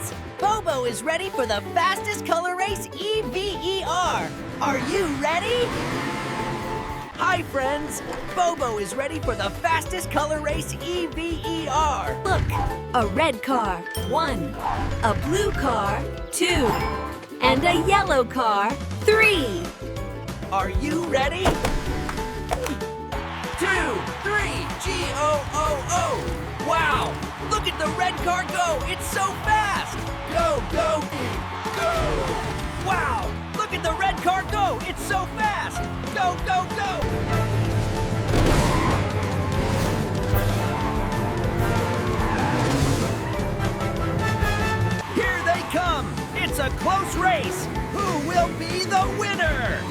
friends! Bobo is ready for the fastest color race EVER. Are you ready? Hi, friends! Bobo is ready for the fastest color race EVER. Look, a red car, 1. A blue car, 2. And a yellow car, 3. Are you ready? 2, 3, G-O-O-O! Wow! Look at the red car go! It's so fast! Go, go, go! Wow! Look at the red car go! It's so fast! Go, go, go! Here they come! It's a close race! Who will be the winner?